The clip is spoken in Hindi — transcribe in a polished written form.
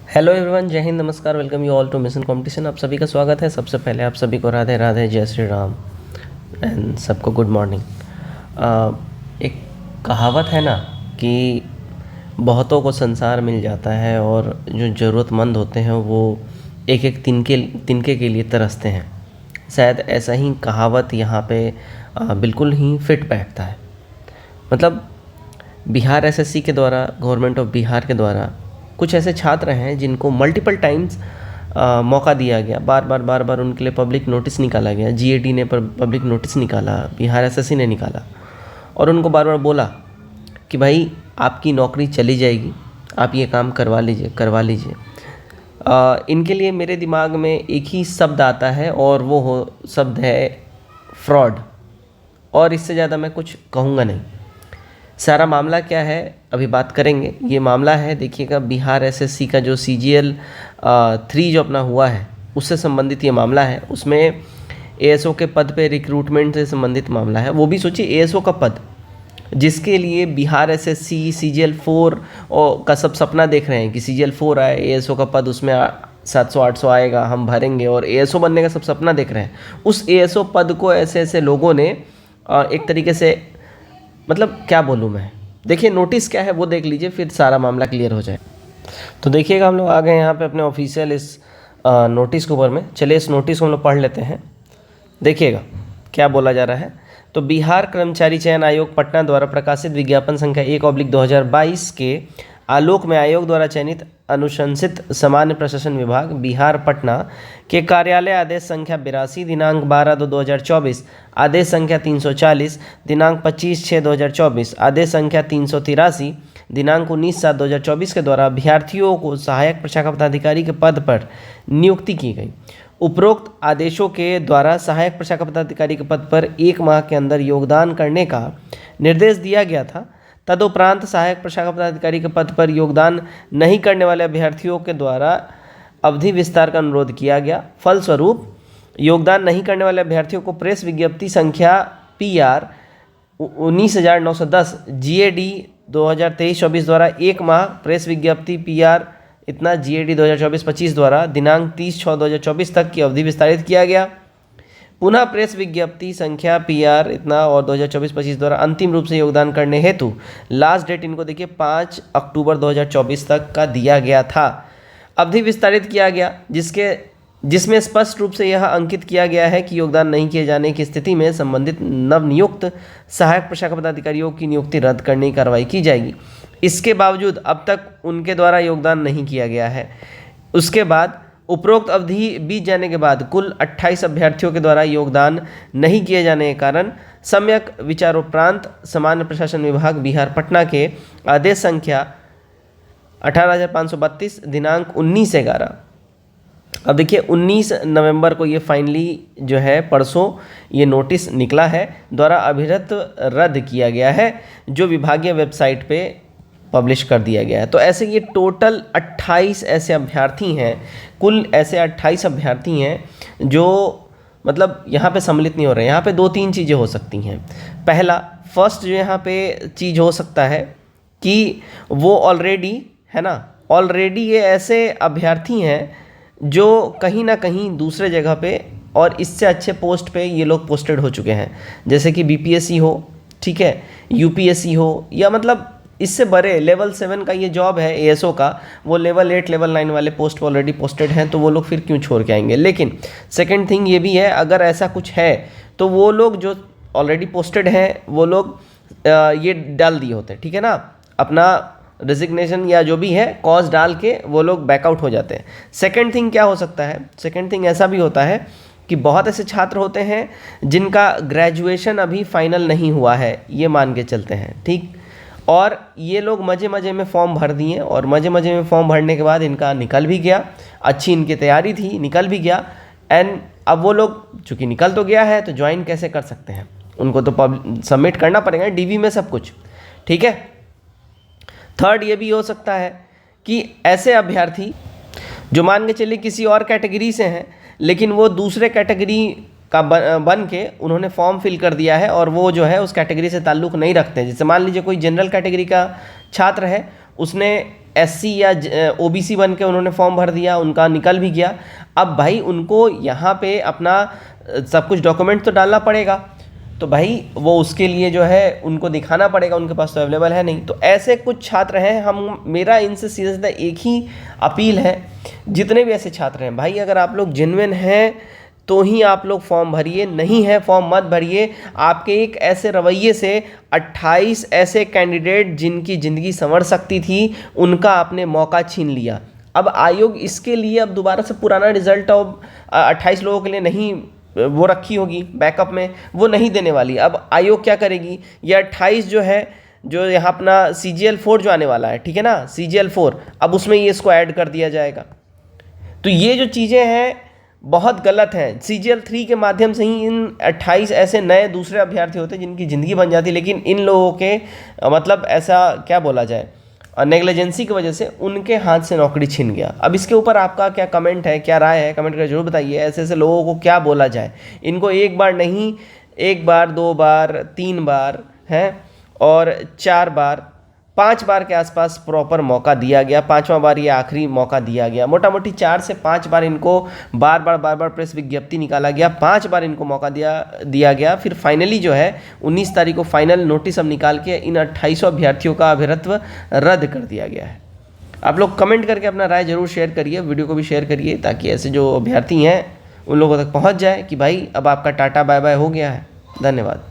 हेलो एवरीवन, जय हिंद, नमस्कार, welcome you all to mission competition. आप सभी का स्वागत है। सबसे पहले आप सभी को राधे राधे, जय श्री राम एंड सबको गुड मॉर्निंग। एक कहावत है ना कि बहुतों को संसार मिल जाता है और जो ज़रूरतमंद होते हैं वो एक एक तिनके तिनके के लिए तरसते हैं। शायद ऐसा ही कहावत यहाँ पे बिल्कुल ही फिट बैठता है। मतलब बिहार एसएससी के द्वारा, गवर्नमेंट ऑफ बिहार के द्वारा कुछ ऐसे छात्र हैं जिनको मल्टीपल टाइम्स मौका दिया गया, बार बार उनके लिए पब्लिक नोटिस निकाला गया। जीएडी ने पब्लिक नोटिस निकाला, बिहार एसएससी ने निकाला और उनको बार बार बोला कि भाई आपकी नौकरी चली जाएगी, आप ये काम करवा लीजिए। इनके लिए मेरे दिमाग में एक ही शब्द आता है और वो शब्द है फ्रॉड। और इससे ज़्यादा मैं कुछ कहूँगा नहीं। सारा मामला क्या है अभी बात करेंगे। ये मामला है, देखिएगा, बिहार एसएससी का जो CGL 3 जो अपना हुआ है उससे संबंधित ये मामला है। उसमें एएसओ के पद पे रिक्रूटमेंट से संबंधित मामला है। वो भी सोचिए, एएसओ का पद जिसके लिए बिहार एसएससी CGL 4 का सब सपना देख रहे हैं कि CGL 4 आए, एएसओ का पद उसमें 700-800 आएगा, हम भरेंगे और एएसओ बनने का सब सपना देख रहे हैं। उस एएसओ पद को ऐसे ऐसे लोगों ने एक तरीके से, मतलब क्या बोलूँ मैं, देखिए नोटिस क्या है वो देख लीजिए, फिर सारा मामला क्लियर हो जाए। तो देखिएगा, हम लोग आ गए यहाँ पे अपने ऑफिशियल इस नोटिस के ऊपर में। चलिए इस नोटिस को हम लोग पढ़ लेते हैं। देखिएगा क्या बोला जा रहा है। तो बिहार कर्मचारी चयन आयोग पटना द्वारा प्रकाशित विज्ञापन संख्या 1/2022 के आलोक में आयोग द्वारा चयनित अनुशंसित सामान्य प्रशासन विभाग बिहार पटना के कार्यालय आदेश संख्या 82 दिनांक 12/2/2024, आदेश संख्या 340 दिनांक 25/6/2024, आदेश संख्या 383 दिनांक 19/7/2024 के द्वारा अभ्यर्थियों को सहायक प्रशाखा पदाधिकारी के पद पर नियुक्ति की गई। उपरोक्त आदेशों के द्वारा सहायक प्रशाखा पदाधिकारी के पद पर 1 माह के अंदर योगदान करने का निर्देश दिया गया था। तदुपरांत सहायक प्रशाखा पदाधिकारी के पद पर योगदान नहीं करने वाले अभ्यर्थियों के द्वारा अवधि विस्तार का अनुरोध किया गया। फलस्वरूप योगदान नहीं करने वाले अभ्यर्थियों को प्रेस विज्ञप्ति संख्या PR 19,910 GAD 2023-24 द्वारा 1 माह, प्रेस विज्ञप्ति PR इतना GAD 2024-25 द्वारा दिनांक 30/6/2024 तक की अवधि विस्तारित किया गया। पुनः प्रेस विज्ञप्ति संख्या PR इतना और 2024-25 द्वारा अंतिम रूप से योगदान करने हेतु लास्ट डेट इनको देखिए 5 अक्टूबर 2024 तक का दिया गया था। अवधि विस्तारित किया गया जिसमें स्पष्ट रूप से यह अंकित किया गया है कि योगदान नहीं किए जाने की स्थिति में संबंधित नवनियुक्त सहायक प्रशाखा पदाधिकारियों की नियुक्ति रद्द करने की कार्रवाई की जाएगी। इसके बावजूद अब तक उनके द्वारा योगदान नहीं किया गया है। उसके बाद उपरोक्त अवधि बीत जाने के बाद कुल 28 अभ्यर्थियों के द्वारा योगदान नहीं किए जाने के कारण सम्यक विचारोपरांत सामान्य प्रशासन विभाग बिहार पटना के आदेश संख्या 18,532 दिनांक 19/11, अब देखिए 19 नवंबर को ये फाइनली जो है परसों ये नोटिस निकला है, द्वारा अभिरत रद्द किया गया है, जो विभागीय वेबसाइट पे पब्लिश कर दिया गया है। तो ऐसे ये टोटल 28 ऐसे अभ्यर्थी हैं, कुल ऐसे 28 अभ्यर्थी हैं जो मतलब यहाँ पे सम्मिलित नहीं हो रहे हैं। यहाँ पे 2-3 चीज़ें हो सकती हैं। पहला, फर्स्ट जो यहाँ पे चीज़ हो सकता है कि वो ऑलरेडी है ना, ऑलरेडी ये ऐसे अभ्यर्थी हैं जो कहीं ना कहीं दूसरे जगह पे और इससे अच्छे पोस्ट पे ये लोग पोस्टेड हो चुके हैं, जैसे कि BPSC हो, ठीक है, UPSC हो, या मतलब इससे बड़े लेवल 7 का ये जॉब है ASO का, वो लेवल 8 लेवल 9 वाले पोस्ट ऑलरेडी पोस्टेड हैं, तो वो लोग फिर क्यों छोड़ के आएंगे। लेकिन सेकंड थिंग ये भी है, अगर ऐसा कुछ है तो वो लोग जो ऑलरेडी पोस्टेड हैं वो लोग ये डाल दिए होते हैं, ठीक है ना, अपना रेजिग्नेशन या जो भी है कॉज डाल के वो लोग बैकआउट हो जाते हैं। सेकंड थिंग क्या हो सकता है, सेकंड थिंग ऐसा भी होता है कि बहुत ऐसे छात्र होते हैं जिनका ग्रेजुएशन अभी फाइनल नहीं हुआ है, ये मान के चलते हैं, ठीक, और ये लोग मज़े मज़े में फॉर्म भर दिए और मज़े मज़े में फॉर्म भरने के बाद इनका निकल भी गया, अच्छी इनकी तैयारी थी, निकल भी गया, एंड अब वो लोग चूँकि निकल तो गया है तो ज्वाइन कैसे कर सकते हैं, उनको तो सबमिट करना पड़ेगा DV में सब कुछ, ठीक है। थर्ड ये भी हो सकता है कि ऐसे अभ्यर्थी जो मान के चलिए किसी और कैटेगरी से हैं, लेकिन वो दूसरे कैटेगरी का बन के उन्होंने फॉर्म फिल कर दिया है और वो जो है उस कैटेगरी से ताल्लुक़ नहीं रखते हैं। जैसे मान लीजिए कोई जनरल कैटेगरी का छात्र है, उसने SC या OBC बन के उन्होंने फॉर्म भर दिया, उनका निकल भी गया। अब भाई उनको यहाँ पे अपना सब कुछ डॉक्यूमेंट तो डालना पड़ेगा, तो भाई वो उसके लिए जो है उनको दिखाना पड़ेगा, उनके पास तो अवेलेबल है नहीं। तो ऐसे कुछ छात्र हैं, मेरा इनसे सीधा सीधा एक ही अपील है, जितने भी ऐसे छात्र हैं भाई, अगर आप लोग जेन्युइन हैं तो ही आप लोग फॉर्म भरिए, नहीं है फॉर्म मत भरिए। आपके एक ऐसे रवैये से 28 ऐसे कैंडिडेट जिनकी ज़िंदगी संवर सकती थी, उनका आपने मौका छीन लिया। अब आयोग इसके लिए अब दोबारा से पुराना रिजल्ट अब 28 लोगों के लिए नहीं वो रखी होगी बैकअप में, वो नहीं देने वाली। अब आयोग क्या करेगी, ये 28 जो है, जो यहाँ अपना CGL4 जो आने वाला है, ठीक है ना, CGL4, अब उसमें ये इसको ऐड कर दिया जाएगा। तो ये जो चीज़ें हैं बहुत गलत हैं। CGL3 के माध्यम से ही इन 28 ऐसे नए दूसरे अभ्यर्थी होते जिनकी ज़िंदगी बन जाती, लेकिन इन लोगों के मतलब ऐसा क्या बोला जाए, नेग्लिजेंसी की वजह से उनके हाथ से नौकरी छिन गया। अब इसके ऊपर आपका क्या कमेंट है, क्या राय है, कमेंट करके जरूर बताइए। ऐसे ऐसे लोगों को क्या बोला जाए, इनको एक बार नहीं, 1 बार 2 बार 3 बार हैं और 4 बार 5 बार के आसपास प्रॉपर मौका दिया गया। 5वां बार ये आखिरी मौका दिया गया। मोटा मोटी 4 से 5 बार इनको बार बार प्रेस विज्ञप्ति निकाला गया, 5 बार इनको मौका दिया गया। फिर फाइनली जो है 19 तारीख को फाइनल नोटिस अब निकाल के इन 28 अभ्यर्थियों का अभ्यर्थित्व रद्द कर दिया गया है। आप लोग कमेंट करके अपना राय जरूर शेयर करिए, वीडियो को भी शेयर करिए, ताकि ऐसे जो अभ्यर्थी हैं उन लोगों तक पहुँच जाए कि भाई अब आपका टाटा बाय बाय हो गया है। धन्यवाद।